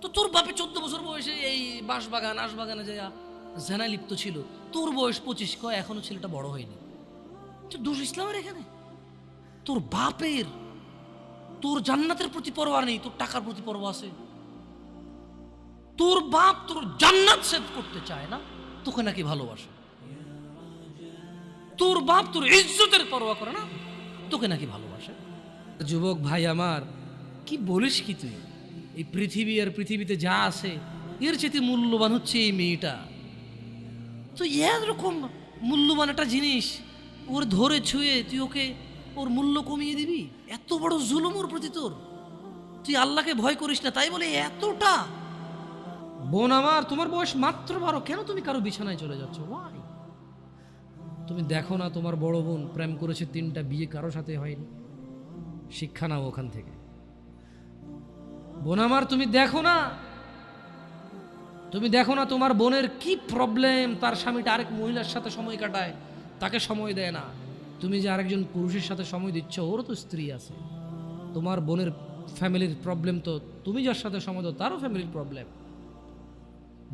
তো তোর বাপে 14 বছর বয়সে এই বাঁশবাগান আশবাগানে যায় জেনায় লিপ্ত ছিল, তোর বয়স 25, কয় এখনো ছেলেটা বড় হয়নি। তো দোষ ইসলামের এখানে? তোর বাপের, তোর জান্নাতের প্রতি পরোয়া নেই, তোর টাকার প্রতি পরোয়া আছে। তোর বাপ তোর জান্নাত সেভ করতে চায় না, তোকে নাকি ভালোবাসে। তোর বাপ তোর ইজ্জতের পরোয়া করে না, তোকে নাকি ভালোবাসে। যুবক ভাই আমার, কি বলিস কি তুই? এই পৃথিবী আর পৃথিবীতে যা আছে এর চেয়ে মূল্যবান হচ্ছে এই মেয়েটা। তো এরকম মূল্যবান একটা জিনিস ওর ধরে ছুঁয়ে তুই ওকে ওর মূল্য কমিয়ে দিবি? এত বড় জুলুম ওর প্রতি তোর! তুই আল্লাহকে ভয় করিস না তাই বলে এতটা? বোন আমার, তোমার বয়স মাত্র 12, কেন তুমি কারো বিছানায় চলে যাচ্ছ? ওয়াই? তুমি দেখো না তোমার বড় বোন প্রেম করেছে 3টা, বিয়ে কারো সাথে হয়নি। শিক্ষা নাও ওখান থেকে। বোন আমার, তুমি দেখো না তোমার বোনের কি প্রবলেম, তার স্বামীটা আরেক মহিলার সাথে সময় কাটায়, তাকে সময় দেয় না। তুমি যে আরেকজন পুরুষের সাথে সময় দিচ্ছ, ওরও তো স্ত্রী আছে। তোমার বোনের ফ্যামিলির প্রবলেম তো তুমি যার সাথে সময় দাও তারও ফ্যামিলির প্রবলেম।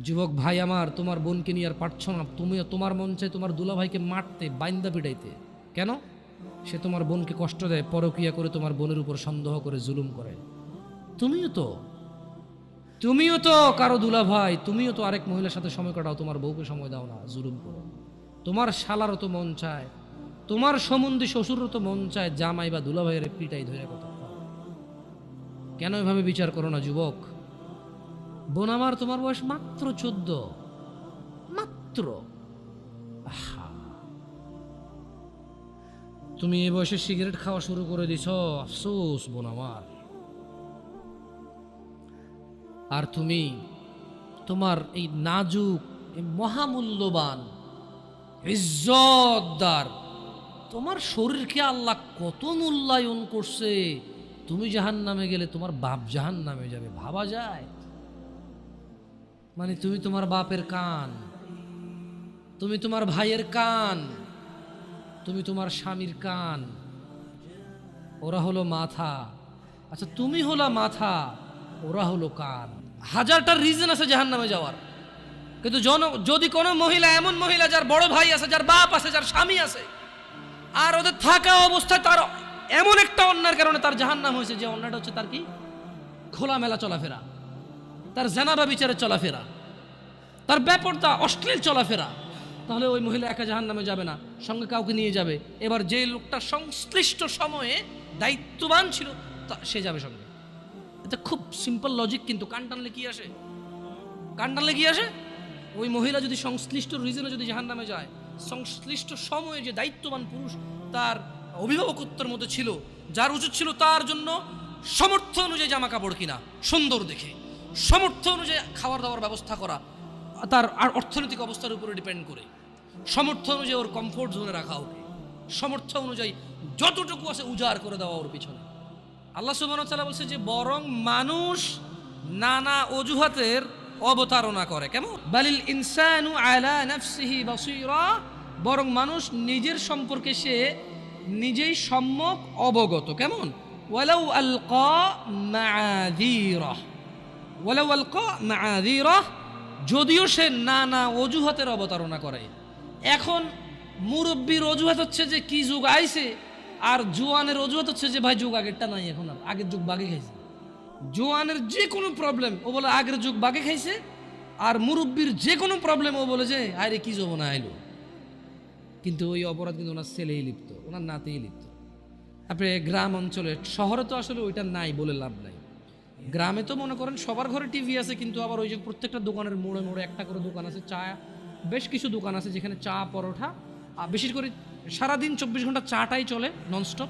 যুবক ভাই আমার, তোমার বোনকে নিয়ে আর পারছো না। তোমার মন চাই তোমার দুলাভাইকে মারতে, বাইন্দা পিটাইতে। কেন? সে তোমার বোনকে কষ্ট দেয়, পরকিয়া করে তোমার বোনের উপর সন্দেহ করে জুলুম করে। তুমিও তো কারো দুলাভাই, তুমিও তো আরেক মহিলার সাথে সময় কাটাও, তোমার বউকে সময় দাও না, জুলুম করো। তোমার শালারও তো মন চায়, তোমার সম্বন্ধী শ্বশুরও তো মন চায় জামাই বা দুলাভাইয়ের পিটাই ধরে কথা। কেন এভাবে বিচার করো না যুবক? বোন আমার, তোমার বয়স মাত্র 14, মাত্র। তুমি এই বয়সে সিগারেট খাওয়া শুরু করে দিছ, আফসোস বোন আমার। আর তুমি তোমার এই নাজুক, এই মহামূল্যবান, ইজ্জতদার তোমার শরীরকে আল্লাহ কত মূল্যায়ন করছে। তুমি জাহান্নামে গেলে তোমার বাপ জাহান্নামে যাবে, ভাবা যায়? মানে তুমি তোমার বাপের কান, তুমি তোমার ভাইয়ের কান, তুমি তোমার স্বামীর কান, ওরা হলো মাথা। আচ্ছা, তুমি হলো মাথা, ওরা হলো কান। হাজারটা রিজন আছে জাহান্নামে যাওয়ার, কিন্তু যদি কোনো মহিলা, এমন মহিলা যার বড় ভাই আছে, যার বাপ আছে, যার স্বামী আছে, আর ওদের থাকা অবস্থায় তার এমন একটা অন্যায়ের কারণে তার জাহান্নাম হয়েছে, যে অন্যায়টা হচ্ছে তার কি? খোলামেলা চলাফেরা, তার জানাবা বিচারে চলাফেরা, তার ব্যাপারটা অশ্লীল চলাফেরা, তাহলে ওই মহিলা একা জাহান্নামে যাবে না, সঙ্গে কাউকে নিয়ে যাবে। এবার যে লোকটা সংশ্লিষ্ট সময়ে দায়িত্ববান ছিল সে যাবে সঙ্গে। এটা খুব সিম্পল লজিক, কিন্তু কান টানলে কি আসে? ওই মহিলা যদি সংশ্লিষ্ট রিজনে যদি জাহান্নামে যায়, সংশ্লিষ্ট সময়ে যে দায়িত্ববান পুরুষ তার অভিভাবকত্বের মধ্যে ছিল, যার উচিত ছিল তার জন্য সামর্থ্য অনুযায়ী জামা কাপড় কিনা সুন্দর দেখে, সামর্থ্য অনুযায়ী খাবার দাবার ব্যবস্থা করা, তার আর অর্থনৈতিক অবস্থার উপরে ডিপেন্ড করে, সামর্থ্য অনুযায়ী ওর কমফোর্ট জোনে রাখা, ওকে সামর্থ্য অনুযায়ী যতটুকু আছে উজাড় করে দেওয়া ওর পিছনে। আল্লাহ সুবহানাহু ওয়া তাআলা বলছে যে বরং মানুষ নানা অজুহাতের অবতারণা করে। কেমন? বালিল ইনসানু আলা নাফসিহি বাসীরা, বরং মানুষ নিজের সম্পর্কে সে নিজেই সম্যক অবগত। কেমন? ওয়ালাউ আলকা মাআযীরা, যদিও সে নানা অজুহাতের অবতারণা করে। এখন মুরব্বীর অজুহাত হচ্ছে যে কি যুগ আইছে, আর জোয়ানের অজুহাত হচ্ছে যে ভাই যুগ আগেরটা নাই, এখন আর আগের যুগ বাগে খাইছে। জোয়ানের যে কোনো প্রবলেম ও বলে আগের যুগ বাগে খাইছে, আর মুরব্বীর যে কোনো প্রবলেম ও বলে যে আরে কি যৌবনা আইলো। কিন্তু ওই অপরাধ কিন্তু ওনার ছেলেই লিপ্ত, ওনার নাতেই লিপ্ত। আপনি গ্রাম অঞ্চলে, শহরে তো আসলে ওইটা নাই বলে লাভ নাই। গ্রামে তো মনে করেন সবার ঘরে টিভি আছে, কিন্তু আবার ওই যে প্রত্যেকটা দোকানের মোড়ে মোড়ে একটা করে দোকান আছে, চা, বেশ কিছু দোকান আছে যেখানে চা পরোটা, আর বিশেষ করে সারাদিন 24 ঘন্টা চাটাই চলে ননস্টপ।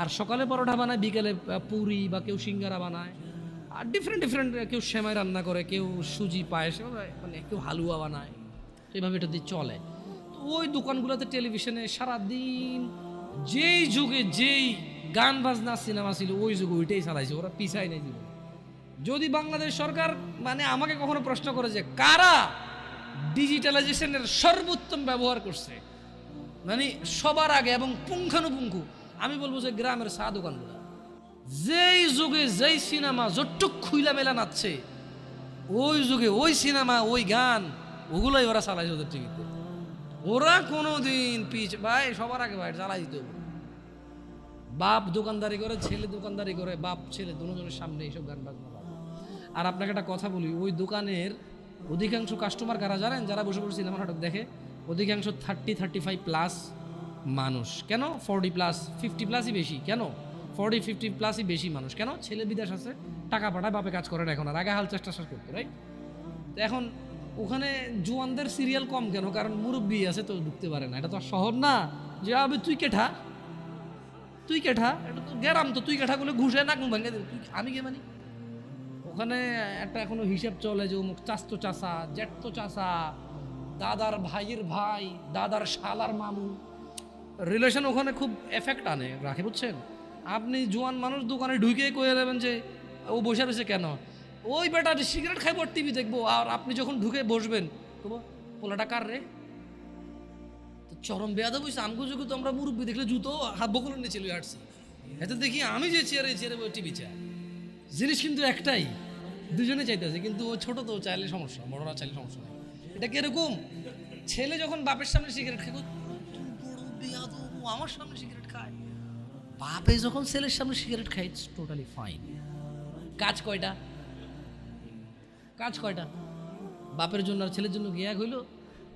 আর সকালে পরোটা বানায়, বিকেলে পুরি বা কেউ সিঙ্গারা বানায়, আর ডিফারেন্ট কেউ সেমাই রান্না করে, কেউ সুজি পায়েস, মানে কেউ হালুয়া বানায়। তো এইভাবে এটা দিয়ে চলে। তো ওই দোকানগুলোতে টেলিভিশনে সারাদিন যেই যুগে যেই গান বাজনা সিনেমা ছিল ওই যুগে ওইটাই চালাইছে, ওরা পিছায় নাই জীবন। যদি বাংলাদেশ সরকার মানে আমাকে কখনো প্রশ্ন করে যে কারা ডিজিটালাইজেশনের সর্বোত্তম ব্যবহার করছে, মানে সবার আগে এবং পুঙ্খানুপুঙ্খু, আমি বলবো যে গ্রামের চা দোকানগুলো। যেই যুগে যেই সিনেমা যতটুক খুইলা মেলা নাচছে, ওই যুগে ওই সিনেমা ওই গান ওগুলোই ওরা চালাইছে ওদের টিভিতে। ওরা কোনোদিন ভাই সবার আগে ভাই চালাই দিত। বাপ দোকানদারি করে, ছেলে দোকানদারি করে, বাপ ছেলে দুজনের সামনে এইসব গান বাজনা। আর আপনাকে একটা কথা বলি, ওই দোকানের অধিকাংশ কাস্টমার কারা জানেন? যারা বসে বসে সিনেমা নাটক দেখে, অধিকাংশ 30-35 প্লাস মানুষ। কেন 40 প্লাস 50 প্লাসই বেশি? কেন 40-50 প্লাসই বেশি মানুষ? কেন? ছেলে বিদেশ আছে, টাকা পাঠায়, বাপে কাজ করে না এখন, আর আগে হাল চেষ্টা করতো, রাইট? তো এখন ওখানে জোয়ানদের সিরিয়াল কম কেন? কারণ মুরব্বী আছে তো ঢুকতে পারে না। এটা তো শহর না যে আবে তুই কেঠা, তুই কেঠা, এটা তো গ্রাম, তো তুই কেঠা করলে ঘুষে না ভাঙে দেবে, তুই আমি কে মানি? ওখানে একটা এখনো হিসেব চলে যে অমুক চাস্তো চাষা, জ্যাঠতো চাষা, দাদার ভাইয়ের ভাই, দাদার শালার মামু, রিলেশন ওখানে খুব এফেক্ট আনে রাখে, বুঝছেন? আপনি জোয়ান মানুষ দোকানে ঢুকে কয়ে দেবেন যে ও বসে রয়েছে কেন, ওই বেটা সিগারেট খাইব আর টিভি দেখবো। আর আপনি যখন ঢুকে বসবেন পোলাটা কার রে? তো চরম বেয়াদব হইছে। আমগো যুগে তো আমরা মুরব্বী দেখলে জুতো হাত বকলে নিয়ে চলে আসছি, এতে দেখি আমি যে চেয়ারে টিভি চাই। জিনিস কিন্তু একটাই, দুজনে চাইতেছে, কিন্তু ও ছোট তো চাইলে সমস্যা, বড়রা চাইলে সমস্যা নেই। এটা কিরকম? ছেলে যখন বাপের সামনে সিগারেট খায়, আমার সামনে সিগারেট খায়, বাপে যখন ছেলের সামনে সিগারেট খায়, ইটস টোটালি ফাইন। কাজ কয়টা? কাজ কয়টা? বাপের জন্য আর ছেলের জন্য কি এক হইলো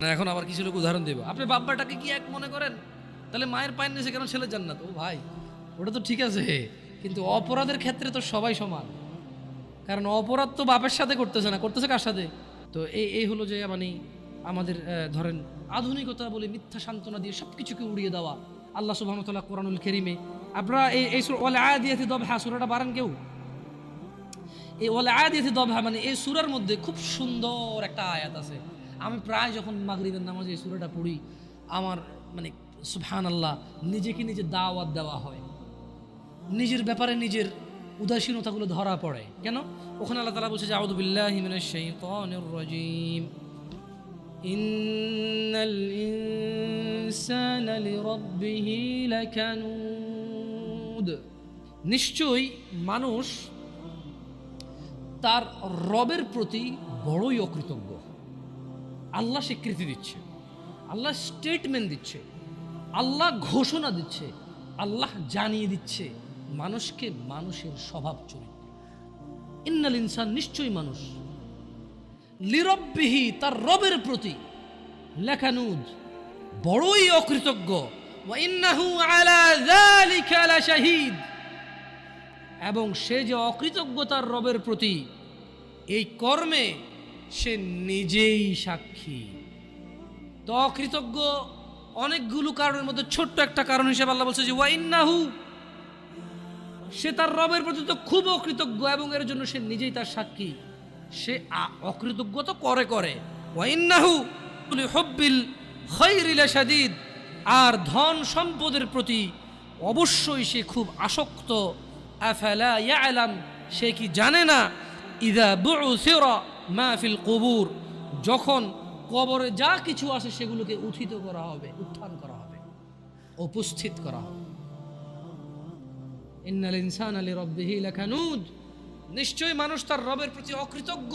না? এখন আবার কিছু লোক উদাহরণ দেবো, আপনি বাপ্পাটাকে কি এক মনে করেন? তাহলে মায়ের পায়ের নিচে কেন ছেলের জান্নাত? ও ভাই, ওটা তো ঠিক আছে, কিন্তু অপরাধের ক্ষেত্রে তো সবাই সমান। কারণ অপরাধ তো বাপের সাথে করতেছে না, করতেছে কার সাথে? তো এই হলো যে মানে আমাদের ধরেন আধুনিকতা বলে মিথ্যা সান্ত্বনা দিয়ে সব কিছুকে উড়িয়ে দেওয়া। আল্লাহ সুবহানাহু ওয়া তাআলা কোরআনুল কারীমে, আপনারা এই ওয়াল আদিয়াতি দবহা সূরাটা পারেন কেউ? এই ওয়াল আদিয়াতি দবহা মানে এই সূরার মধ্যে খুব সুন্দর একটা আয়াত আছে। আমি প্রায় যখন মাগরিবের নামাজে এই সূরাটা পড়ি, আমার মানে সুবহানাল্লাহ, নিজেকে নিজে দাওয়াত দেওয়া হয়, নিজের ব্যাপারে নিজের উদাসীনতাগুলো ধরা পড়ে। কেন? ওখানে আল্লাহ তাআলা বলছে যে আউযু বিল্লাহি মিনাশ শাইতানির রাজীম, ইন্নাল ইনসানা লিরাব্বিহি লাকানুদ, নিশ্চয়ই মানুষ তার রবের প্রতি বড়ই অকৃতজ্ঞ। আল্লাহ স্বীকৃতি দিচ্ছে, আল্লাহ স্টেটমেন্ট দিচ্ছে, আল্লাহ ঘোষণা দিচ্ছে, আল্লাহ জানিয়ে দিচ্ছে মানুষকে মানুষের স্বভাব চরিত্র। ইন্নাল ইনসান, নিশ্চয়ই মানুষ, লিরব্বিহি, তার রবের প্রতি, লাকানুদ, বড়ই অকৃতজ্ঞ, ওয়া ইন্নাহু আলা যালিকা লাশাহীদ, এবং সে যে অকৃতজ্ঞ তার রবের প্রতি, এই কর্মে সে নিজেই সাক্ষী। তো অকৃতজ্ঞ অনেকগুলো কারণের মধ্যে ছোট্ট একটা কারণ হিসেবে আল্লাহ বলছে যে ওয়া ইন্নাহু, সে তার রবের প্রতি তো খুব অকৃতজ্ঞ এবং এর জন্য সে নিজেই তার সাক্ষী। সে অকৃতজ্ঞ তো করে ওয়া ইন্নাহু লিহুব্বিল খায়রি লাশাদীদ, আর ধন সম্পদের প্রতি অবশ্যই সে খুব আসক্ত। আফালা ইয়ালাম, সে কি জানে না? ইযা বু'সিরা মা ফিল কুবুর, যখন কবরে যা কিছু আছে সেগুলোকে উত্থিত করা হবে, উত্থান করা হবে, উপস্থিত করা হবে। ইন্নাল ইনসানা লিরাব্বিহি লাকানুদ, নিশ্চয়ই মানুষ তার রবের প্রতি অকৃতজ্ঞ,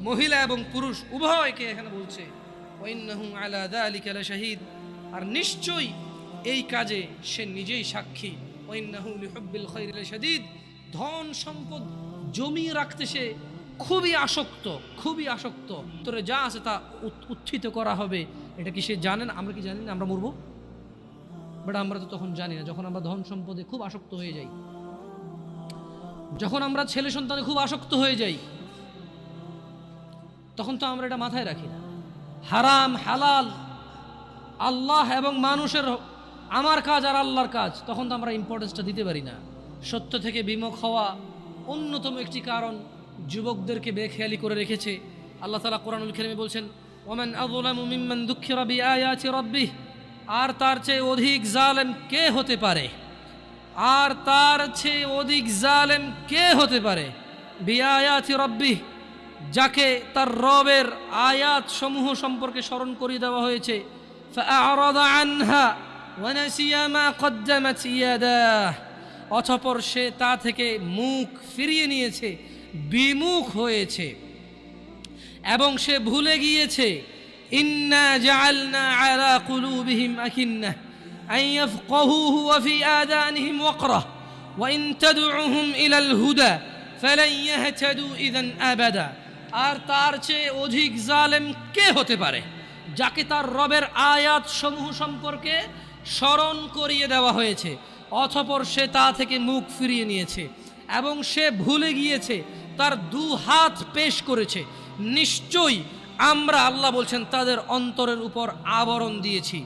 মহিলা এবং পুরুষ উভয়কে এখানে বলছে। ওয়া ইন্নাহু আলা যালিকা লাশাহীদ, আর নিশ্চয়ই এই কাজে সে নিজেই সাক্ষী। ওয়া ইন্নাহু লিহুব্বিল খায়রি লাশাদীদ, ধন সম্পদ জমিয়ে রাখতে সে খুবই আসক্ত, খুবই আসক্ত। তোরে যা আছে তা উত্থিত করা হবে। এটা কি সে জানেন? আমরা কি জানি না আমরা মরবো? বাট আমরা তো তখন জানি না। যখন আমরা ধন সম্পদে খুব আসক্ত হয়ে যাই, যখন আমরা ছেলে সন্তানে খুব আসক্ত হয়ে যাই, তখন তো আমরা এটা মাথায় রাখি না। হারাম হালাল, আল্লাহ এবং মানুষের, আমার কাজ আর আল্লাহর কাজ, তখন তো আমরা ইম্পর্টেন্সটা দিতে পারি না। সত্য থেকে বিমুখ হওয়া অন্যতম একটি কারণ যুবকদেরকে বেখেয়ালি করে রেখেছে। আল্লাহ তাআলা কোরআনুল কারীমে বলছেন, ওয়ামান আযলামু মিম্মান যুক্কিরা বিআয়াতি রাব্বিহ, আর তার চেয়ে অধিক জালেম কে হতে পারে? আর তার চেয়ে অধিক জালেম কে হতে পারে? বিআয়াতি রাব্বিহ, যাকে তার রবের আয়াত সমূহ সম্পর্কে স্মরণ করিয়ে দেওয়া হয়েছে। ফাআরাদা আনহা ওয়া নাসিয়া মা কদ্দামাত ইয়াদাহ, অতঃপর সে তা থেকে মুখ ফিরিয়ে নিয়েছে, বিমুখ হয়েছে। এবং সে ভুলে গিয়েছে ইন্না জাআলনা আলা কুলুবিহিম আকিন্নাহ আন ইয়াফকাহুহু ওয়া ফি আযানিহিম ওয়াকরা ওয়া ইন তাদউহুম ইলাল হুদা ফালান ইয়াহতাদু ইযান আবাদা। আর তার চেয়ে অধিক জালেম কে হতে পারে যাকে তার রবের আয়াত সমূহ সম্পর্কে স্মরণ করিয়ে দেওয়া হয়েছে অতঃপর সে তা থেকে মুখ ফিরিয়ে নিয়েছে এবং সে ভুলে গিয়েছে, তার দু হাত পেশ করেছে। নিশ্চয়ই আমরা, আল্লাহ বলছেন, তাদের অন্তরের উপর আবরণ দিয়েছি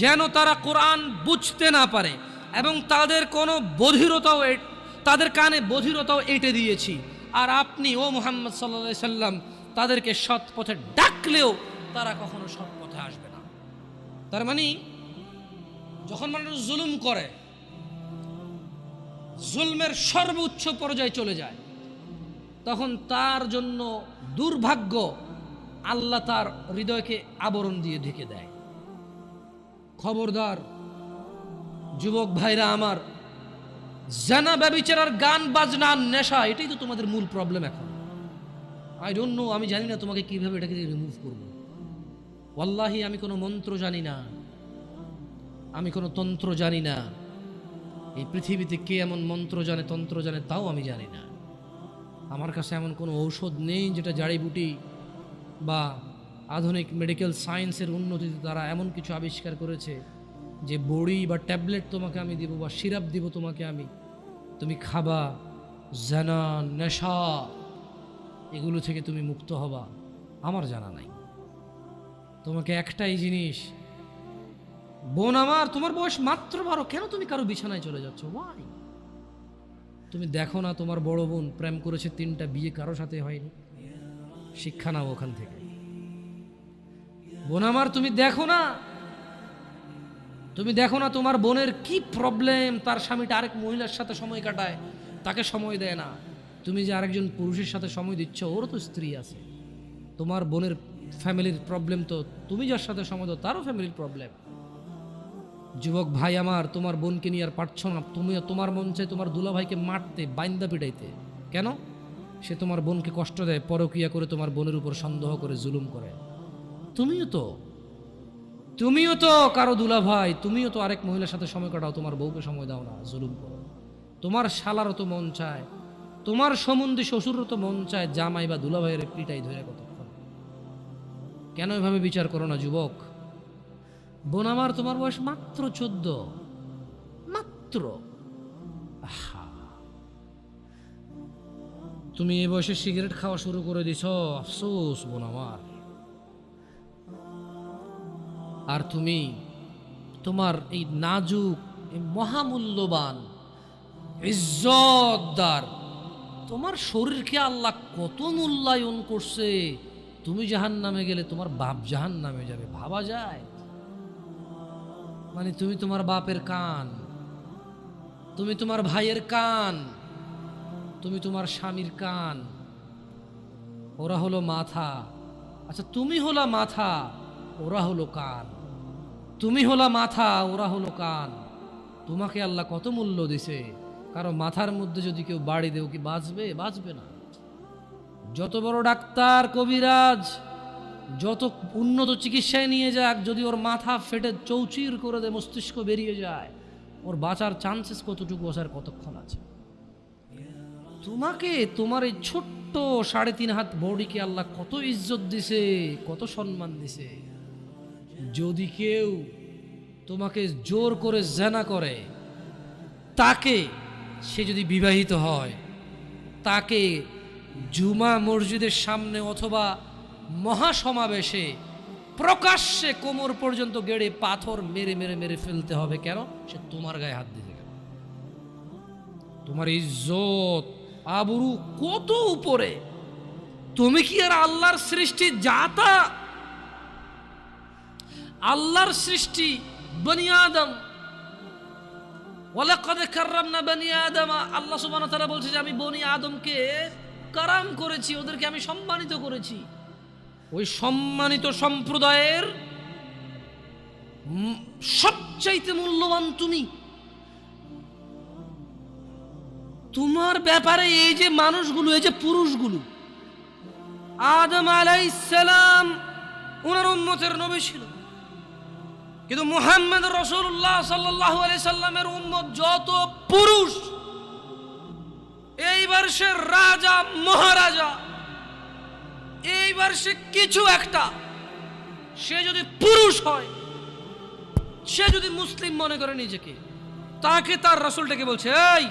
যেন তারা কোরআন বুঝতে না পারে, এবং তাদের কোনো বধিরতাও, তাদের কানে বধিরতাও এঁটে দিয়েছি। আর আপনি ও মুহাম্মদ সাল্লাল্লাহু আলাইহি সাল্লাম তাদেরকে সৎ পথে ডাকলেও তারা কখনো সৎ পথে আসবে না। তার মানে যখন মানুষ জুলুম করে, জুলমের সর্বোচ্চ পর্যায়ে চলে যায়, তখন তার জন্য দুর্ভাগ্য, আল্লাহ তার হৃদয়কে আবরণ দিয়ে ঢেকে দেয়। খবরদার যুবক ভাইরা আমার, জানা ব্যভিচার, গান বাজনা, নেশা, এটাই তো তোমাদের মূল প্রবলেম এখন। আই ডোন্ট নো, আমি জানি না তোমাকে কিভাবে এটাকে রিমুভ করব। ওয়াল্লাহি আমি কোনো মন্ত্র জানি না, আমি কোনো তন্ত্র জানি না। এই পৃথিবীতে কে এমন মন্ত্র জানে, তন্ত্র জানে, তাও আমি জানি না। আমার কাছে এমন কোনো ঔষধ নেই যেটা জাড়িবুটি বা আধুনিক মেডিকেল সায়েন্সের উন্নতিতে তারা এমন কিছু আবিষ্কার করেছে যে বড়ি বা ট্যাবলেট তোমাকে আমি দিব বা সিরাপ দিব তোমাকে আমি, তুমি খাবা, জানা, নেশা, এগুলো থেকে তুমি মুক্ত হবা। আমার জানা নাই। তোমাকে একটাই জিনিস, বোন আমার, তোমার বয়স মাত্র 12, কেন তুমি কারো বিছানায় চলে যাচ্ছ? ওয়াই? তুমি দেখো না তোমার বড় বোন প্রেম করেছে 3টা বিয়ে, কারো সাথে হয়নি? শিক্ষা নাও ওখান থেকে। বোন আমার, তুমি দেখো না, তুমি দেখো না তোমার বোনের কি প্রবলেম, তার স্বামীটা আরেক মহিলার সাথে সময় কাটায়, তাকে সময় দেয় না। তুমি যে আরেকজন পুরুষের সাথে সময় দিচ্ছ, ওরও তো স্ত্রী আছে। তোমার বোনের ফ্যামিলির প্রবলেম তো তুমি যার সাথে সময় দাও তারও ফ্যামিলির প্রবলেম। যুবক ভাই আমার, তোমার বোনকে নিয়ে আর পারছ না, তুমি, তোমার মন চাই তোমার দুলাভাইকে মারতে, বাইন্দা পিটাইতে। কেন? সে তোমার বোনকে কষ্ট দেয়, পরকিয়া করে তোমার বোনের উপর সন্দেহ করে জুলুম করে। তুমিও তো কারো দুলাভাই, তুমিও তো আরেক মহিলার সাথে সময় কাটাও, তোমার বউকে সময় দাও না, জুলুম করো। তোমার শালারও তো মন চায়, তোমার সম্বন্ধে শ্বশুরও তো মন চায় জামাই বা দুলাভাইয়ের পিটাই ধরে কতক্ষণ। কেন এভাবে বিচার করো না যুবক? বোন আমার, তোমার বয়স মাত্র 14, মাত্র। তুমি এই বয়সে সিগারেট খাওয়া শুরু করে দিছ, আফসোস বোন আমার। আর তুমি তোমার এই নাজুক, এই মহামূল্যবান, ইজ্জতদার তোমার শরীরকে আল্লাহ কত মূল্যায়ন করছে। তুমি জাহান্নামে গেলে তোমার বাপ জাহান্নামে যাবে, ভাবা যায়? মানে তুমি তোমার বাপের কান, তুমি তোমার ভাইয়ের কান, তুমি তোমার স্বামীর কান, ওরা হলো মাথা। আচ্ছা, তুমি হলো মাথা, ওরা হলো কান। তুমি হলো মাথা, ওরা হলো কান। তোমাকে আল্লাহ কত মূল্য দিছে। কারো মাথার মধ্যে যদি কেউ বাড়ি দেও, কি বাঁচবে? বাঁচবে না। যত বড় ডাক্তার, কবিরাজ, যত উন্নত চিকিৎসায় নিয়ে যাক, যদি ওর মাথা ফেটে চৌচির করে দেয়, মস্তিষ্ক বেরিয়ে যায়, ওর বাঁচার চান্সেস কতটুকু আছে আর কতক্ষণ আছে? তোমাকে, তোমার এই ছোট্ট 3.5 হাত বডিকে আল্লাহ কত ইজ্জত দিছে, কত সম্মান দিছে। যদি কেউ তোমাকে জোর করে জেনা করে, তাকে, সে যদি বিবাহিত হয়, তাকে জুমা মসজিদের সামনে অথবা মহাসমাবেশে প্রকাশ্যে কোমর পর্যন্ত গেড়ে পাথর মেরে মেরে মেরে ফেলতে হবে। কেন? সে তোমার গায়ে হাত দিতে গেল। তোমার ইজ্জত, আবরু কত উপরে। তুমি কি আর আল্লাহর সৃষ্টি জাতা? আল্লাহর সৃষ্টি বনি আদম, ওয়ালাকাদ কাররামনা বনি আদম। আল্লাহ সুবহানাহু ওয়া তাআলা বলছে যে আমি বনি আদমকে কারাম করেছি, ওদেরকে আমি সম্মানিত করেছি। ওই সম্মানিত সম্প্রদায়ের সবচাইতে মূল্যবান তুমি। তোমার ব্যাপারে এই যে মানুষগুলো, এই যে পুরুষগুলো, আদম আলাইহিস সালাম ওনার উম্মতের নবী ছিল, কিন্তু মুহাম্মদ রাসূলুল্লাহ সাল্লাল্লাহু আলাইহি সাল্লামের উম্মত যত পুরুষ, এইবার সে রাজা মহারাজা, এইবার সে কিছু একটা, সে যদি পুরুষ হয়, সে যদি মুসলিম মনে করে নিজেকে, তাকে তার রাসূলটাকে বলছে, এই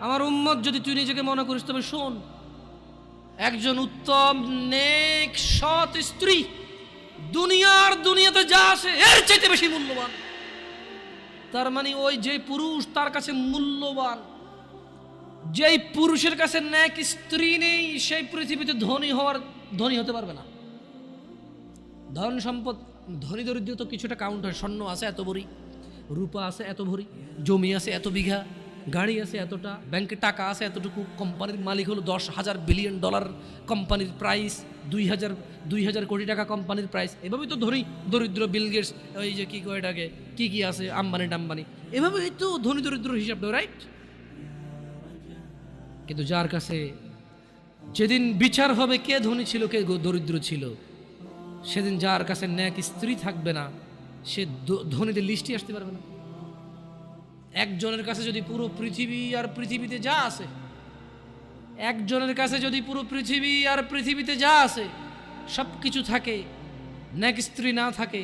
আমার উম্মত যদি তুই নিজেকে মনে করিস তবে শোন, একজন উত্তম নেক সৎ স্ত্রী দুনিয়াতে যা আছে এর চাইতে বেশি মূল্যবান। তার মানে ওই যে পুরুষ তার কাছে মূল্যবান, যেই পুরুষের কাছে নেক স্ত্রী নেই সেই পৃথিবীতে ধনী হতে পারবে না। ধন সম্পদ, ধনী দরিদ্র তো কিছুটা কাউন্ট হয়, স্বর্ণ আছে এত ভরি, রূপা আছে এত ভরি, জমি আছে এত বিঘা, গাড়ি আছে এতটা, ব্যাংকে টাকা আছে এতটুকু, কোম্পানির মালিক হলো $10,000 বিলিয়ন, কোম্পানির প্রাইস 2,000 কোটি টাকা কোম্পানির প্রাইস। এভাবেই তো ধনী দরিদ্র, বিল গেটস, ওই যে কি কয় এটাকে, কি আছে, আম্বানি টাম্বানি, এভাবেই তো ধনী দরিদ্র হিসাব দেয়, রাইট? কিন্তু যার কাছে যেদিন বিচার হবে কে ধনী ছিল কে দরিদ্র ছিল, সেদিন যার কাছে নেক স্ত্রী থাকবে না সে ধনীদের লিস্টে আসতে পারবে না। একজনের কাছে যদি পুরো পৃথিবী আর পৃথিবীতে যা আছে, একজনের কাছে যদি পুরো পৃথিবী আর পৃথিবীতে যা আছে সব কিছু থাকে, নেক স্ত্রী না থাকে,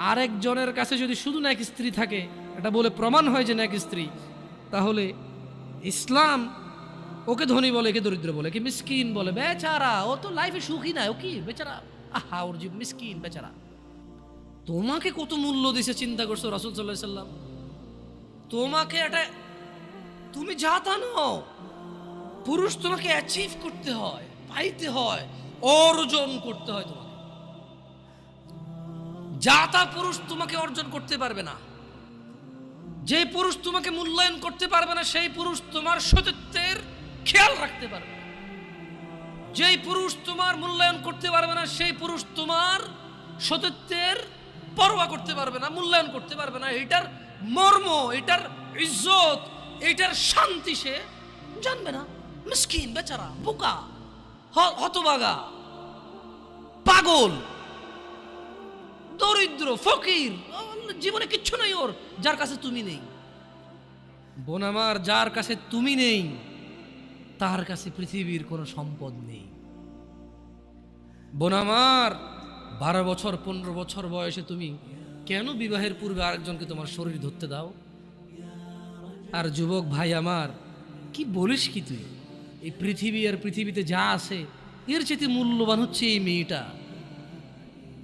আরেকজনের কাছে যদি শুধু নেক স্ত্রী থাকে, এটা বলে প্রমাণ হয় যে নেক স্ত্রী, তাহলে ইসলাম ওকে ধনী বলে, কে দরিদ্র বলে, কি মিসকিন বলে, বেচারা ও তো লাইফে সুখী না, ও কি বেচারা, আহা ওর জীব মিসকিন বেচারা। তোমাকে কত মূল্য দিছে চিন্তা করছো রাসূল সাল্লাল্লাহু আলাইহি সাল্লাম? তোমাকে এটা, তুমি যা তা নও, পুরুষ তোমাকে অ্যাচিভ করতে হয়, পাইতে হয়, অর্জন করতে হয়। তোমাকে যা তা পুরুষ তোমাকে অর্জন করতে পারবে না। যে পুরুষ তোমাকে মূল্যায়ন করতে পারবে না সেই পুরুষ তোমার সতীত্বের খেয়াল রাখতে পারবে না। যেই পুরুষ তোমার মূল্যায়ন করতে পারবে না সেই পুরুষ তোমার সতীত্বের পরোয়া করতে পারবে না, মূল্যায়ন করতে পারবে না। এটার মর্ম, এটার ইজ্জত, এটার শান্তি সে জানবে না। মিসকিন বেচারা, বোকা, হতভাগা, পাগল, দরিদ্র, ফকির, জীবনে কিচ্ছু নাই ওর, যার কাছে তুমি নেই। বোন আমার, যার কাছে তুমি নেই তার কাছে পৃথিবীর কোনো সম্পদ নেই। বোন আমার, 12 বছর 15 বছর বয়সে তুমি কেন বিবাহের পূর্বে আরেকজনকে তোমার শরীর ধরতে দাও? আর যুবক ভাই আমার, কি বলিস কি তুই? এই পৃথিবী আর পৃথিবীতে যা আছে এর চেয়ে মূল্যবান হচ্ছে এই মেয়েটা।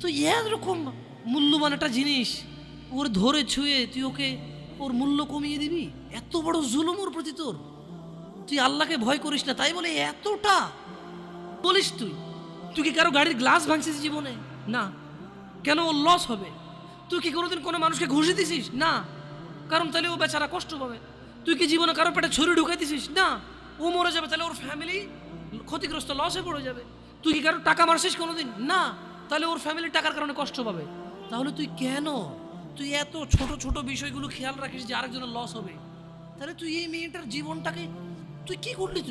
তো এরকম মূল্যবান একটা জিনিস ওর ধরে ছুঁয়ে তুই ওকে ওর মূল্য কমিয়ে দিবি? এত বড় জুলুম ওর প্রতি তোর? তুই আল্লাহকে ভয় করিস না তাই বলে এতটা বলিস? তুই কি কারো গাড়ির গ্লাস ভাঙছিস জীবনে? না। কেন ওর লস হবে? তুই কি কোনোদিন কোনো মানুষকে ঘুষি দিছিস? না, কারণ তাহলে ও বেচারা কষ্ট পাবে। তুই কি জীবনে কারো পেটে ছুরি ঢুকাই দিছিস? না, ও মরে যাবে, তাহলে ওর ফ্যামিলি ক্ষতিগ্রস্ত, লসে পড়ে যাবে। তুই কি কারো টাকা মারছিস কোনোদিন? না, তাহলে ওর ফ্যামিলি টাকার কারণে কষ্ট পাবে। তাহলে তুই এত ছোট ছোট বিষয়গুলো খেয়াল রাখিস যে আরেকজনের লস হবে? তাহলে তুই এই মেয়েটার জীবনটাকে তুই কি করলি?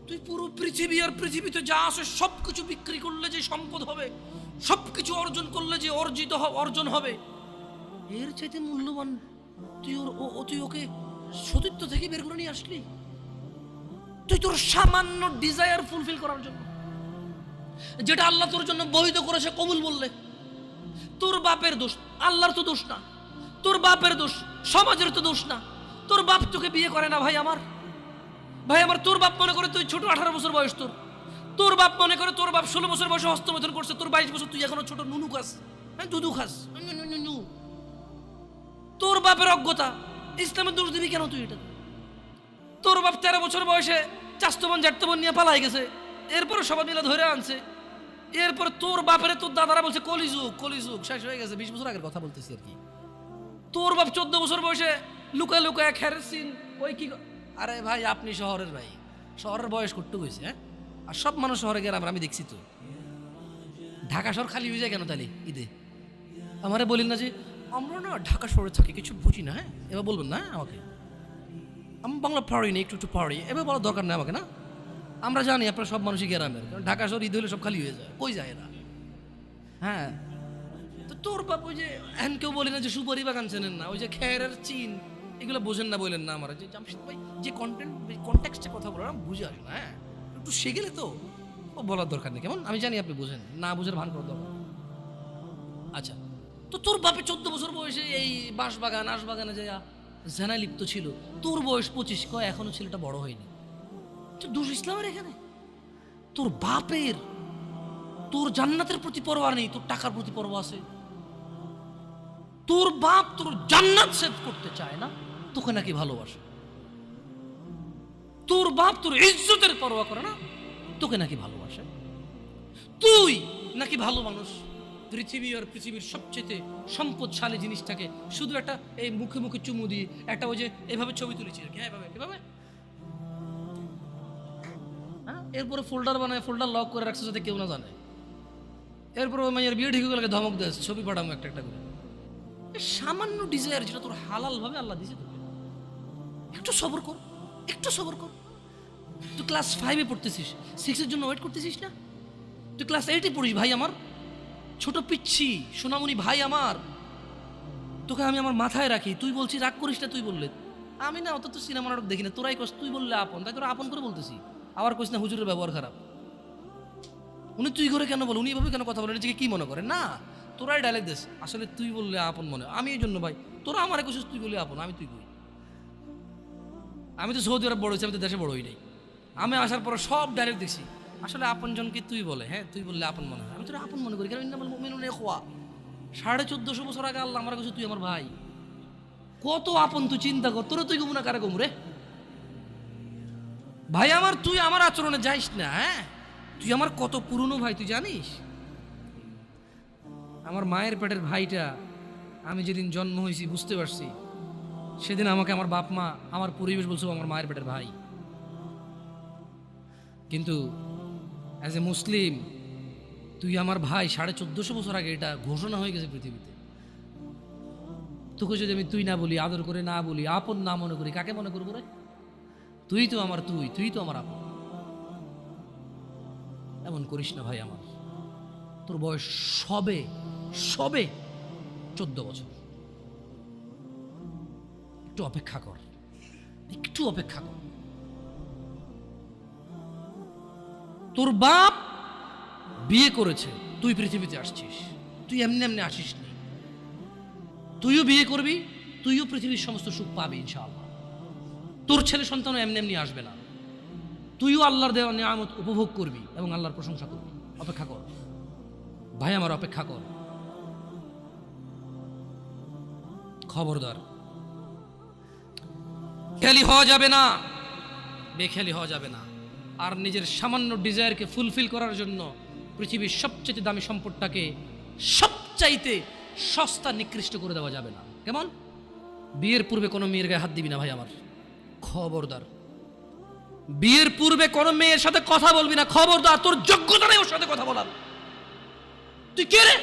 তুই পুরো পৃথিবী আর পৃথিবীতে যা আছে সবকিছু বিক্রি করলে যে সম্পদ হবে, সবকিছু অর্জন করলে যে অর্জন হবে, এর চাইতে মূল্যবান তুই ওকে সতীত্ব থেকে বের করে নিয়ে আসলি? তুই তোর সামান্য ডিজায়ার ফুলফিল করার জন্য, যেটা আল্লাহ তোর জন্য বৈধ করেছে, কবুল বললে তোর বাপের দোষ, আল্লাহর তো দোষ না, তোর বাপের দোষ, সমাজের তো দোষ না। তোর বাপ তোকে বিয়ে করে না ভাই আমার, তোর বাপ মনে করে তুই ছোট, 18 বছর বয়স তোর বাপ মনে করে তোর বাপ 16 বছর বয়সে হস্তমৈথুন করছে, তোর 22 বছর, তুই এখনো ছোট, নুনু খাস, দুধু খাস। তোর বাপের অজ্ঞতা, ইসলামের দোষ দিবি কেন তুই এটা? তোর বাপ 13 বছর বয়সে চাস্তবন জাটতবন নিয়ে পালাই গেছে, এরপরে সবাই মিলে ধরে আনছে। এরপর তোর বাপের তোর দাদারা বলছে কলিযুগ শেষ হয়ে গেছে। 20 বছর আগের কথা বলতেছি আর কি। তোর বাপ 14 বছর বয়সে লুকায় খেরেছিন ওই কি। আরে ভাই, আপনি শহরের ভাই, শহরের বয়স করতে গেছে, হ্যাঁ? আর সব মানুষ শহরে গেলাম, আমি দেখছি তো। ঢাকা শহর খালি হয়ে যায় কেন তাহলে ঈদে? আমারে বলেন না যে আমরা না ঢাকা শহরে থাকি, কিছু বুঝি না। হ্যাঁ, এবার বলবেন না আমাকে, আমি বাংলা পারি না, একটু পারি, এবার বলার দরকার নেই আমাকে, না? আমরা জানি আপনারা সব মানুষই গ্রামের, কারণ ঢাকা শহর ঈদ হলে সব খালি হয়ে যায়, কই যায় না। হ্যাঁ, তো তোর বাপ ওই যে এখন কেউ বলে না যে সুপারি বাগান চেনেন না, ওই যে খেরের চিন, এগুলো বোঝেন না বলেন না আমার, যে জামশেদ ভাই যে কন্টেক্সটে কথা বলে বুঝে আসে না। হ্যাঁ, একটু শিখেলে তো ও বলার দরকার নেই, কেমন আমি জানি আপনি বোঝেন না, বুঝার ভান করার দরকার। আচ্ছা, তো তোর বাপে 14 বছর বয়সে এই বাঁশবাগান আশবাগানে যায় জেনায় লিপ্ত ছিল, তোর বয়স 25, কয় এখনো ছেলেটা বড় হয়নি। দোষ ইসলামের এখানে? তোর বাপের তোর জান্নাতের প্রতি পরোয়া নেই, তোর টাকার প্রতি পরোয়া আছে। তোর বাপ তোর জান্নাত সেভ করতে চায় না, তোকে নাকি ভালোবাসে। তোর বাপ তোর ইজ্জতের পরোয়া করে না, তোকে নাকি ভালোবাসে। তুই নাকি ভালো মানুষ, পৃথিবীর সবচেয়ে সম্পদশালী জিনিসটাকে শুধু একটা এই মুখে মুখে চুমু দিয়ে একটা ওই যে এভাবে ছবি তুলেছি, এভাবে এরপরে ফোল্ডার বানায়, ফোল্ডার লক করে রাখছে যাতে কেউ না জানে। এরপরে ওই মাইয়ের বিয়ে ঠিক গেলে ধমক দেয়, ছবি পাঠাবো একটা একটা করে। সামান্য ডিজায়ার যেটা তোর হালাল ভাবে আল্লাহ দিয়েছে তোকে, একটু সবর কর, একটু সবর কর। তুই ক্লাস 5-এ পড়তেছিস, 6-এর জন্য ওয়েট করতেছিস না? তুই ক্লাস 8-এ পড়িস ভাই আমার, ছোট পিচ্ছি সোনামণি ভাই আমার, তোকে আমি আমার মাথায় রাখি। তুই বলছিস রাগ করিস না, তুই বললে আমি না, অত তো সিনেমা নাটক দেখি না, তোরাই কস, তুই বললে আপন, তাই তোরা আপন করে বলতেছি। আবার কইস না হুজুরের ব্যবহার খারাপ, উনি তুই করে কেন বল, উনি এভাবে কেন কথা বলেন, নিজেকে কি মনে করে? না, তোরাই ডায়লগ দিস, আসলে তুই বললে আপন মনে। আমি এই জন্য ভাই, তোরা আমার কইছিস তুই বললে আপন, আমি তুই কই। আমি তো সৌদি আরব বড় হয়েছি, আমি তো দেশে বড় হই নাই। আমি আসার পর সব ডায়লগ দেখছি, আসলে আপন জনকে তুই বলে, হ্যাঁ তুই বললে আপন মনে হয়। আমি তোরা আপন মনে করি, কারণ মুমিনুন ইখওয়া। 1450 বছর আগে আল্লাহ আমার কাছে তুই আমার ভাই, কত আপন তুই চিন্তা কর। তোরা তুই গমু না কারে গমু রে ভাই আমার, তুই আমার আচরণে যাইস না। হ্যাঁ, তুই আমার কত পুরনো ভাই তুই জানিস? আমার মায়ের পেটের ভাইটা আমি যেদিন জন্ম হয়েছি বুঝতে পারছি, সেদিন আমাকে আমার বাপ মা আমার পরিবেশ বলছো আমার মায়ের পেটের ভাই। কিন্তু অ্যাজ এ মুসলিম তুই আমার ভাই, 1450 বছর আগে এটা ঘোষণা হয়ে গেছে পৃথিবীতে। তোকে যদি আমি তুই না বলি, আদর করে না বলি, আপন না মনে করি, কাকে মনে করবো রে? তুই তো আমার তুই তো আমার আপন। এমন করিস না ভাই আমার, তোর বয়স সবে 14 বছর। একটু অপেক্ষা কর, একটু অপেক্ষা কর। তোর বাপ বিয়ে করেছে, তুই পৃথিবীতে আসছিস, তুই এমনি এমনি আসিস নি। তুইও বিয়ে করবি, তুইও পৃথিবীর সমস্ত সুখ পাবি ইনশাআল্লাহ। তোর ছেলে সন্তানও এমনি এমনি আসবে না, তুইও আল্লাহর দেওয়া নিয়ামত উপভোগ করবি এবং আল্লাহর প্রশংসা করবি। অপেক্ষা কর ভাই আমার, অপেক্ষা কর। খবরদার, খেয়ালি হওয়া যাবে না, বেখেয়ালি হওয়া যাবে না। আর নিজের সামান্য ডিজায়ারকে ফুলফিল করার জন্য পৃথিবীর সবচেয়ে দামি সম্পদটাকে সবচাইতে সস্তা নিকৃষ্ট করে দেওয়া যাবে না। কেমন? বিয়ের পূর্বে কোনো মেয়ের গায়ে হাত দিবি না ভাই আমার, খবরদার। বিয়ের পূর্বে কোনো মেয়ের সাথে কথা বলবি না, খবরদার। তোর যোগ্যতা নেই ওর সাথে কথা বলার। তুই কে রে?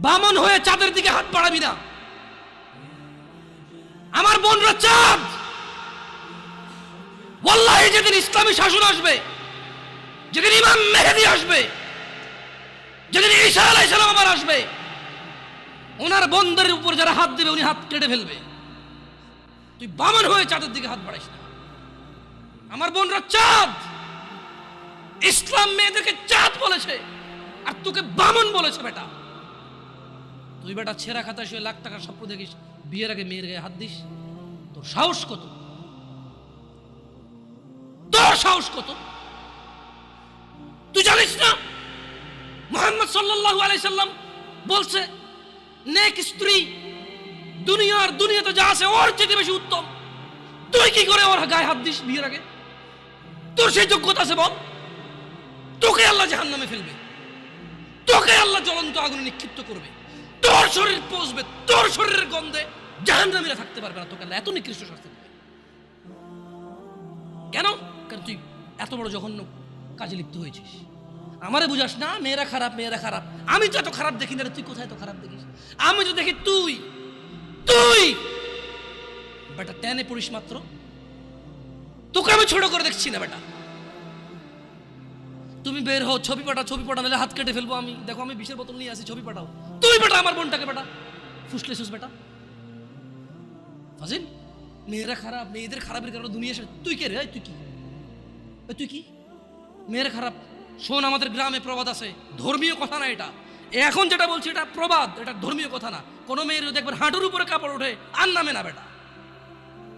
বামন হয়ে চাঁদের দিকে হাত বাড়াবি না। আমার বোনরা চাঁদ, ওয়াল্লাহি যেদিন ইসলামী শাসন আসবে, যেদিন ইমাম মেহেদী আসবে, যেদিন ঈসা আলাইহিস সালাম আবার আসবে, ওনার বোনদের উপর যারা হাত দেবে উনি হাত কেটে ফেলবে। তুই বামন হয়ে চাঁদের দিকে হাত বাড়াইস না। আমার বোনরা চাঁদ, ইসলাম মেয়েদেরকে চাঁদ বলেছে আর তোকে বামন বলেছে। বেটা তুই বেটা ছেঁড়া খাতা শুয়ে লাখ টাকার স্বপ্ন দেখিস, বিয়ের আগে মেয়ের গায়ে হাত দিস? তোর সাহস কত? তোর সাহস কত? তুই জানিস না মুহাম্মদ সাল্লাল্লাহু আলাইহি সাল্লাম বলছে নেক স্ত্রী দুনিয়াতে যা আছে ওর চেয়ে বেশি উত্তম। তুই কি করে ওর গায়ে হাত দিস বিয়ের আগে? তোর সেই যোগ্যতা আছে বল? তোকে আল্লাহ জাহান্নামে ফেলবে, তোকে আল্লাহ জ্বলন্ত আগুনে নিক্ষিপ্ত করবে, তোর শরীর পচবে, তোর শরীরের গন্ধে জাহান্নামীরা থাকতে পারবে না। তোকে আল্লাহ এত নিকৃষ্ট শাস্তি দেবে কেন? কারণ তুই এত বড় জঘন্য কাজে লিপ্ত হয়েছিস। আমারে বুঝাস না মেয়েরা খারাপ, মেয়েরা খারাপ। আমি তো এত খারাপ দেখি না, তুই কোথায় তো খারাপ দেখিস? আমি তো দেখি তুই বেটা টেনে পড়িস মাত্র, তোকে আমি ছোট করে দেখছি না বেটা। তুমি বের হও, ছবি পাঠাও, নাহলে হাত কেটে ফেলবো আমি। দেখো আমি বিষের বোতল নিয়ে আসি, ছবি পাঠাও। তুই বেটা আমার বোনটাকে বেটা ফুসলেছিস বেটা। ফাজিল, মেয়েরা খারাপ, মেয়েদের খারাপের কারণে দুনিয়া শেষ। তুই কে রে? তুই কি মেয়েরা খারাপ? শোন, আমাদের গ্রামে প্রবাদ আছে, ধর্মীয় কথা না এটা। এখন যেটা বলছি এটা প্রবাদ, এটা ধর্মীয় কথা না। কোনো মেয়ের দেখবেন হাঁটুর উপরে কাপড় ওঠে আর নামে না বেটা।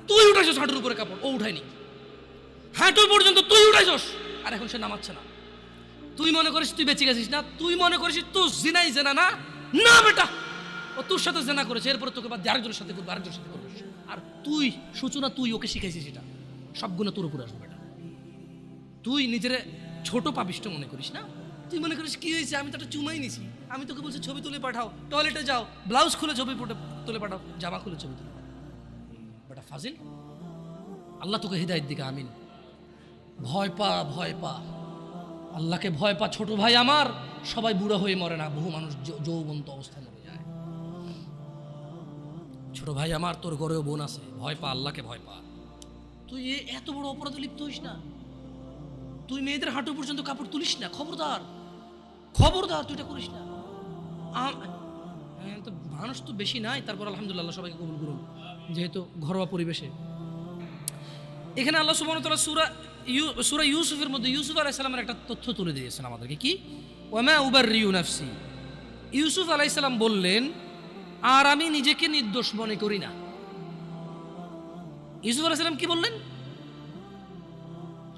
তুই উঠাইছস হাঁটুর উপরে কাপড়, ও উঠায়নি। হাঁটু পর্যন্ত তুই উঠাইছস, আর এখন সে নামাচ্ছে না। তুই মনে করিস তুই বেঁচে গেছিস না? তুই মনে করিস তুই জিনাই জেনা না? না বেটা, ও তোর সাথে জেনা করেছে, এরপরে তোকে বাদ দিয়ে আরেকজনের সাথে করবে, আরেকজনের সাথে করবে। আর তুই সূচনা, তুই ওকে শিখাইছিস, এটা সবগুলো তোর উপরে আসবে বেটা। তুই নিজের ছোট পাপিষ্ট মনে করিস না? তুই মনে করিস কি হয়েছে, আমি তো একটা চুমাই নিছি, আমি তোকে বলছি ছবি তুলে পাঠাও, টয়লেটে যাও, ব্লাউজ খুলে ছবি তুলে পাঠাও, জামা খুলে ছবি তুলে পাঠাও। বেটা ফাজিল, আল্লাহ তোকে হৃদায়ত দিকে আমিন। ভয় পা, আল্লাহকে ভয় পা। ছোট ভাই আমার, সবাই বুড়ো হয়ে মরে না, বহু মানুষ যৌবন্ত অবস্থায় মরে যায়। ছোট ভাই আমার, তোর ঘরেও বোন আছে, ভয় পা, আল্লাহকে ভয় পা। তুই এত বড় অপরাধে লিপ্ত হইস না। তুই মেয়েদের হাঁটু পর্যন্ত কাপড় তুলিস না, খবরদার, তুই এটা করিস না। তো মানুষ তো বেশি নাই, তারপর আলহামদুলিল্লাহ সবাইকে কবুল করুন, যেহেতু ঘরোয়া পরিবেশে। এখানে আল্লাহ সুবহানাহু ওয়া তাআলা সূরা ইউসুফের মধ্যে ইউসুফ আলাইহিস সালামের একটা তথ্য তুলে দিয়েছেন আমাদেরকে। কি? ওয়ামা উবাররিউ নাফসি। ইউসুফ আলাইহিস সালাম বললেন, আর আমি নিজেকে নির্দোষ মনে করি না। ইউসুফ আলাইহিস সালাম কি বললেন?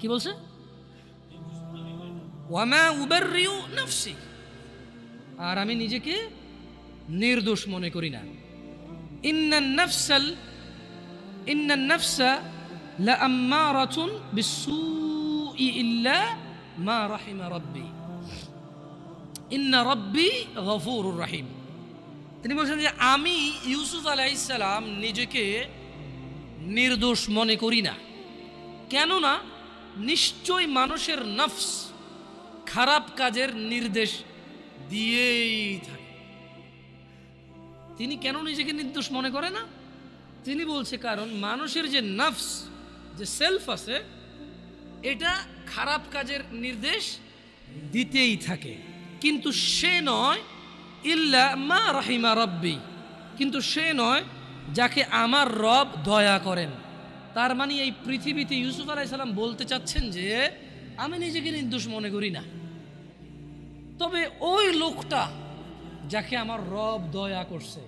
কি বলছে? ওয়ামা উবাররিউ নাফসি, আর আমি নিজেকে নির্দোষ মনে করি না। ইন্নান নাফসা লাআম্মারাতুন বিসসুই ইল্লা মা রাহিমা রাব্বি ইন্না রাব্বি গফুরুর রহিম। তিনি বলছেন যে আমি ইউসুফ আলাইহিস সালাম নিজেকে নির্দোষ মনে করি না। কেননা নিশ্চয় মানুষের নফস খারাপ কাজের নির্দেশ দিয়েই থাকে। তিনি কেন নিজেকে নির্দোষ মনে করে না? তিনি বলছে কারণ মানুষের যে নফস, যে সেলফ আছে, এটা খারাপ কাজের নির্দেশ দিতেই থাকে। কিন্তু সে নয় ইল্লা মা রাহিমা রাব্বি, কিন্তু সে নয় যাকে আমার রব দয়া করেন। তার মানে এই পৃথিবীতে ইউসুফ আলাইহিস সালাম বলতে চাচ্ছেন যে আমি নিজেকে নির্দোষ মনে করি না, তবে ওই লোকটা যাকে আমার রব দয়া করছে,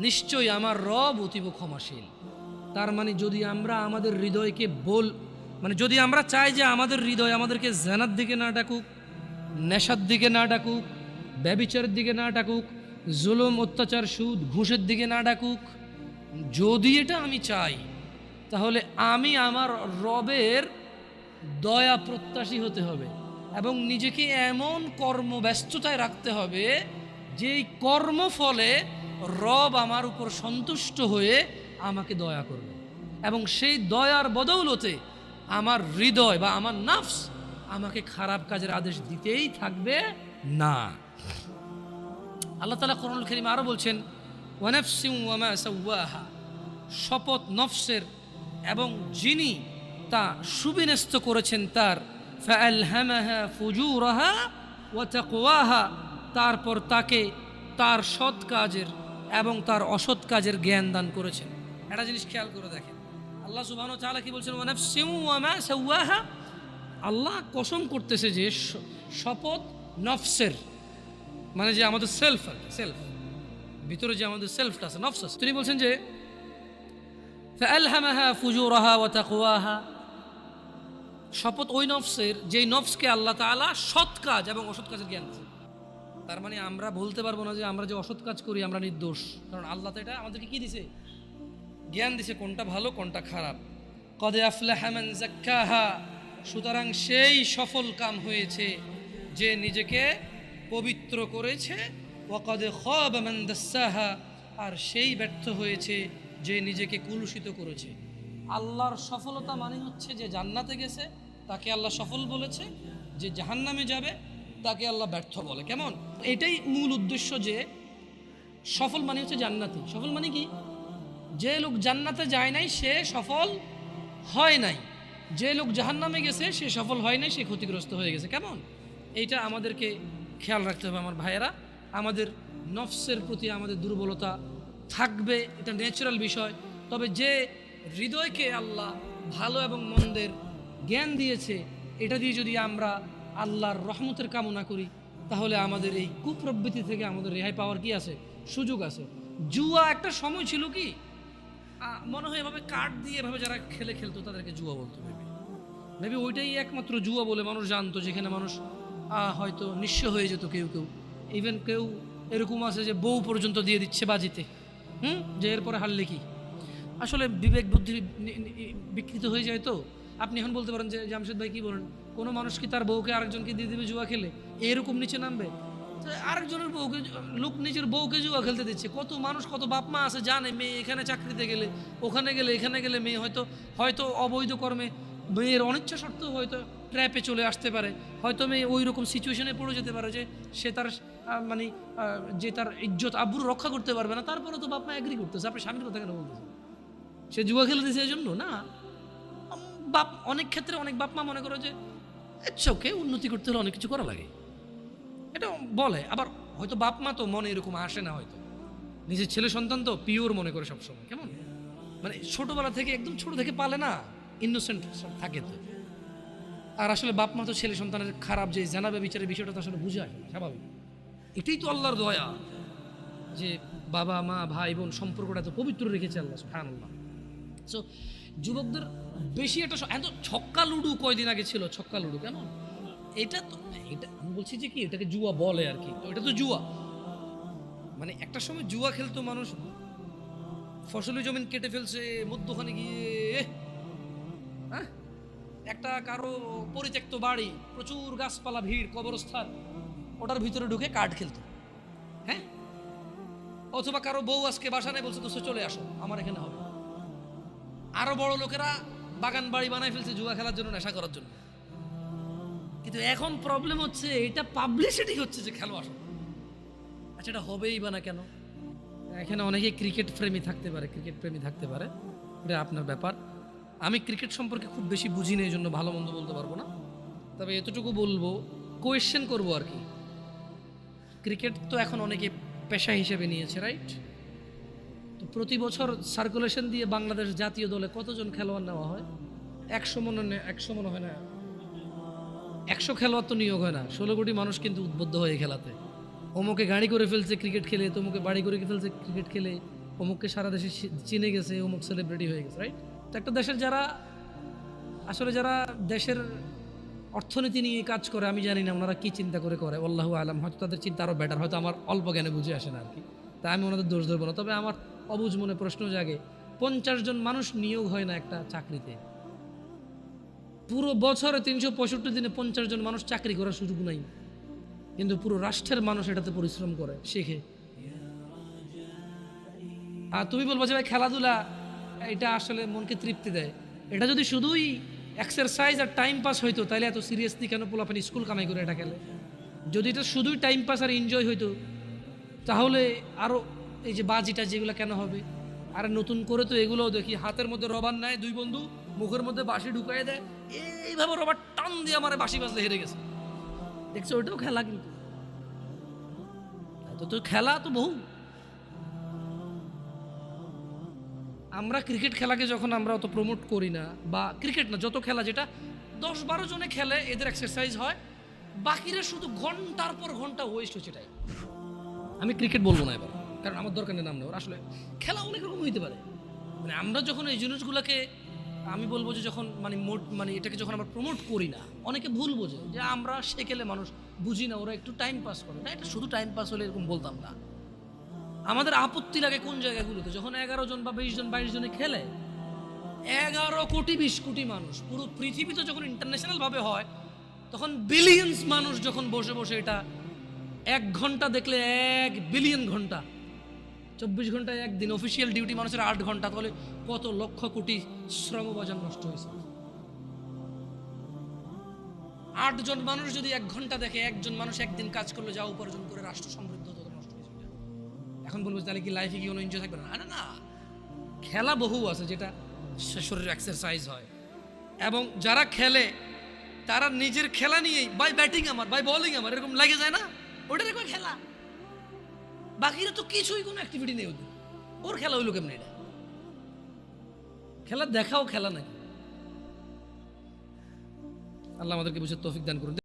নিশ্চয়ই আমার রব অতীব ক্ষমাশীল। তার মানে যদি আমরা আমাদের হৃদয়কে যদি আমরা চাই যে আমাদের হৃদয় আমাদেরকে জানার দিকে না ডাকুক, নেশার দিকে না ডাকুক, ব্যভিচারের দিকে না ডাকুক, জুলুম অত্যাচার সুদ ঘুষের দিকে না ডাকুক, যদি এটা আমি চাই, তাহলে আমি আমার রবের দয়া প্রত্যাশী হতে হবে এবং নিজেকে এমন কর্মব্যস্ততায় রাখতে হবে যেই কর্মফলে রব আমার উপর সন্তুষ্ট হয়ে আমাকে দয়া করবে, এবং সেই দয়ার বদৌলতে আমার হৃদয় বা আমার নফস আমাকে খারাপ কাজের আদেশ দিতেই থাকবে না। আল্লাহ তাআলা কোরআনুল কারীমে আরো বলছেন, ওয়া নাফসিন ওয়া মা সাওয়াহা, শপথ নফসের এবং যিনি তা সুবিন্যস্ত করেছেন তার, ফাআলহামাহা ফুজুরাহা ওয়া তাকওয়াহা, তারপর তাকে তার সৎ কাজের এবং তার অসৎ কাজের জ্ঞান দান করেছেন। একটা জিনিস খেয়াল করে দেখেন, আল্লাহ সুবহানাহু ওয়া তাআলা কি বলছেন? ওয়া নাফসিন ওয়া মা সাওয়াহা। আল্লাহ কসম করতেছে যে শপথ নফসের, মানে যে আমাদের সেলফ ভিতরে যে আমাদের সেলফটা আছে, নফস আছে। তিনি বলছেন যে ফাআলহামাহা ফুজুরাহা ওয়া তাকওয়াহা, শপথ ওই নফসের যেই নফসকে আল্লাহ তাআলা সৎ কাজ এবং অসৎ কাজের জ্ঞান দিয়েছেন। তার মানে আমরা বলতে পারবো না যে আমরা যে অসৎ কাজ করি আমরা নির্দোষ, কারণ আল্লাহ তো এটা আমাদেরকে কি দিছে? জ্ঞান দিছে, কোনটা ভালো কোনটা খারাপ। কদ আফলাহা মান যাক্কাহা, সুতরাং সেই সফল কাম হয়েছে যে নিজেকে পবিত্র করেছে। ওয়া কদ খাবা মান দাসসাহা, আর সেই ব্যর্থ হয়েছে যে নিজেকে কুলুষিত করেছে। আল্লাহর সফলতা মানে হচ্ছে যে জান্নাতে গেছে তাকে আল্লাহ সফল বলেছে, যে জাহান্নামে যাবে তাকে আল্লাহ ব্যর্থ বলে। কেমন? এটাই মূল উদ্দেশ্য, যে সফল মানে হচ্ছে জান্নাতি। সফল মানে কি? যে লোক জান্নাতে যায় নাই সে সফল হয় নাই, যে লোক জাহান্নামে গেছে সে সফল হয় নাই, সে ক্ষতিগ্রস্ত হয়ে গেছে। কেমন? এইটা আমাদেরকে খেয়াল রাখতে হবে আমার ভাইয়েরা। আমাদের নফসের প্রতি আমাদের দুর্বলতা থাকবে, এটা ন্যাচারাল বিষয়। তবে যে হৃদয়কে আল্লাহ ভালো এবং মন্দের জ্ঞান দিয়েছে, এটা দিয়ে যদি আমরা আল্লাহর রহমতের কামনা করি, তাহলে আমাদের এই কুপ্রবৃত্তি থেকে আমাদের রেহাই পাওয়ার কি আছে, সুযোগ আছে। জুয়া একটা সময় ছিল কি মনে হয় এভাবে কার্ড দিয়ে এভাবে যারা খেলতো তাদেরকে জুয়া বলতো। মেবি ওইটাই একমাত্র জুয়া বলে মানুষ জানতো, যেখানে মানুষ হয়তো নিঃস্ব হয়ে যেত। কেউ কেউ ইভেন কেউ এরকম আছে যে বউ পর্যন্ত দিয়ে দিচ্ছে বাজিতে, যে এরপরে হারলে কি। আসলে বিবেক বুদ্ধি বিকৃত হয়ে যায়। তো আপনি এখন বলতে পারেন যে জামশেদ ভাই কি বলেন, কোনো মানুষ কি তার বউকে আরেকজনকে দিয়ে দেবে জুয়া খেলে, এরকম নিচে নামবে? আরেকজনের বউকে, লোক নিজের বউকে জুয়া খেলতে দিচ্ছে। কত মানুষ, কত বাপ মা আছে জানে মেয়ে এখানে চাকরিতে গেলে, ওখানে গেলে, এখানে গেলে মেয়ে হয়তো হয়তো অবৈধ কর্মে মেয়ের অনিচ্ছা সত্ত্বেও হয়তো ট্র্যাপে চলে আসতে পারে, হয়তো মেয়ে ওই রকম সিচুয়েশনে পড়ে যেতে পারে যে সে তার মানে যে তার ইজ্জত আব্রু রক্ষা করতে পারবে না। তারপরে তো বাপ মা এগ্রি করতেছে। আপনি স্বামীর কথা কেন বলতেছেন? সে জুয়া খেলে দিয়েছে এই জন্য না। অনেক ক্ষেত্রে অনেক বাপ মা মনে করে যে ওকে উন্নতি করতে হলে অনেক কিছু করা লাগে, এটা বলে। আবার হয়তো বাপ মা তো মনে এরকম আসে না, হয়তো নিজের ছেলে সন্তান তো পিওর মনে করে সবসময়। কেমন মানে ছোটবেলা থেকে একদম ছোট থেকে পালে না, ইনোসেন্ট থাকে তো। আর আসলে বাপ মা তো ছেলে সন্তানের খারাপ যে জানাবে বিচারের বিষয়টা তো আসলে বুঝে আসে না, স্বাভাবিক। এটাই তো আল্লাহর দয়া যে বাবা মা ভাই বোন সম্পর্কটা তো পবিত্র রেখেছে আল্লাহ সুবহানাল্লাহ। সো যুবকদের বেশি একটা এত ছক্কা লুডু কয়দিন আগে ছিল, ছক্কা লুডু কেমন, এটা তো এটা আমি বলছি যে কি এটাকে জুয়া বলে আর কি। তো এটা তো জুয়া, মানে একটা সময় জুয়া খেলতো মানুষ, ফসলি জমিন কেটে ফেলছে মধ্যখানে গিয়ে, হ্যাঁ একটা কারো পরিত্যক্ত বাড়ি, প্রচুর গাছপালা, ভিড়, কবরস্থান, ওটার ভিতরে ঢুকে কার্ড খেলতো। হ্যাঁ, অথবা কারো বউ আজকে বাসা নেই, বলছে তো চলে আসো আমার এখানে হবে। আরো বড় লোকেরা বাগান বাড়ি বানায় ফেলছে জুয়া খেলার জন্য, নেশা করার জন্য। কিন্তু এখন প্রবলেম হচ্ছে এটা পাবলিসিটি হচ্ছে যে খেলো আসো। আচ্ছা, এটা হবেই বা না কেন? এখানে অনেকে ক্রিকেট প্রেমী থাকতে পারে, ক্রিকেট প্রেমী থাকতে পারে, এটা আপনার ব্যাপার। আমি ক্রিকেট সম্পর্কে খুব বেশি বুঝি না, এই জন্য ভালো মন্দ বলতে পারবো না। তবে এতটুকু বলবো, কোয়েশ্চেন করবো আর কি। ক্রিকেট তো এখন অনেকে পেশা হিসেবে নিয়েছে, রাইট? তো প্রতি বছর সার্কুলেশন দিয়ে বাংলাদেশ জাতীয় দলে কতজন খেলোয়াড় নেওয়া হয়? 100 মনে হয় না, 100 খেলোয়াড় তো নিয়োগ হয় না। 16 কোটি মানুষ কিন্তু উদ্বুদ্ধ হয়ে খেলাতে। অমুকে গাড়ি করে ফেলছে ক্রিকেট খেলে, তমুকে বাড়ি করে ফেলছে ক্রিকেট খেলে, অমুককে সারা দেশে চিনে গেছে, অমুক সেলিব্রিটি হয়ে গেছে, রাইট? তো একটা দেশের যারা আসলে যারা দেশের অর্থনীতি নিয়ে কাজ করে, আমি জানি না ওনারা কি চিন্তা করে আল্লাহু আলাম, হয়তো তাদের চিন্তা আরও বেটার, হয়তো আমার অল্প জ্ঞানে বুঝে আসে না আর কি, তাই আমি ওনাদের দোষ ধরবো না। তবে আমার অবুঝ মনে প্রশ্ন জাগে, 50 জন মানুষ নিয়োগ হয় না একটা চাকরিতে, পুরো বছরে 365 দিনে 50 জন মানুষ চাকরি করার সুযোগ নাই, কিন্তু পুরো রাষ্ট্রের মানুষ এটাতে পরিশ্রম করে, শেখে। আর তুমি বলবো যে ভাই খেলাধুলা এটা আসলে মনকে তৃপ্তি দেয়, এটা যদি শুধুই এক্সারসাইজ আর টাইম পাস হইতো তাহলে এত সিরিয়াসলি কেন পোলাপানি স্কুল কামাই করে এটা খেলে? যদি এটা শুধুই টাইম পাস আর এনজয় হইতো তাহলে আরও এই যে বাজিটা যেগুলো কেন হবে? আর নতুন করে তো এগুলোও দেখি হাতের মধ্যে রবার নেয়, দুই বন্ধু মুখের মধ্যে বাঁশি ঢুকাই দেয়, এইভাবে রবার টান দিয়ে আমার বাঁশি বাজলে হেরে গেছে, দেখছো? ওইটাও খেলা, কিন্তু তো খেলা তো বহু। আমরা ক্রিকেট খেলাকে যখন আমরা অত প্রমোট করি না, বা ক্রিকেট না যত খেলা যেটা 10-12 জনে খেলে এদের এক্সারসাইজ হয়, বাকিরা শুধু ঘন্টার পর ঘন্টা ওয়েস্ট হচ্ছে। এটাই আমি ক্রিকেট বলবো না এবার, কারণ আমার দরকার নেই নাম নেওয়ার। আসলে খেলা অনেক রকম হইতে পারে, মানে আমরা যখন এই জিনিসগুলোকে আমি বলবো যে যখন মানে এটাকে যখন আমরা প্রমোট করি না, অনেকে ভুল বোঝে যে আমরা সেকেলে মানুষ বুঝি না, ওরা একটু টাইম পাস করে না। এটা শুধু টাইম পাস হলে এরকম বলতাম না। আমাদের আপত্তি লাগে কোন জায়গাগুলোতে, যখন 11 জন বা 20 জন 22 জনে খেলে, 11 কোটি 20 কোটি মানুষ পুরো পৃথিবীতে যখন ইন্টারন্যাশনাল ভাবে হয়, তখন বিলিয়ন্স মানুষ যখন বসে বসে এটা 1 ঘন্টা দেখলে 1 বিলিয়ন ঘন্টা, 24 ঘন্টায় একদিন অফিসিয়াল ডিউটি মানুষের 8 ঘন্টা, তাহলে কত লক্ষ কোটি শ্রমবাজার নষ্ট হয়েছে। 8 জন মানুষ যদি 1 ঘন্টা দেখে, একজন মানুষ একদিন কাজ করলে যা উপার্জন করে রাষ্ট্র সমৃদ্ধ হতো, নষ্ট হয়েছে। এখন বলবো তাহলে কি লাইফে কি কোনো এনজয় থাকবে না? না, খেলা বহু আছে যেটা শরীরের এক্সারসাইজ হয়, এবং যারা খেলে তারা নিজের খেলা নিয়েই ভাই ব্যাটিং আমার, ভাই বোলিং আমার, এরকম লাগে যায় না, ওটার কয় খেলা। বাকিরা তো কিছুই কোনো অ্যাক্টিভিটি নেই ওদের, ওর খেলা হইলো কেমন? এটা খেলা দেখাও খেলা নাকি? আল্লাহ আমাদেরকে বুঝে তৌফিক দান করুন।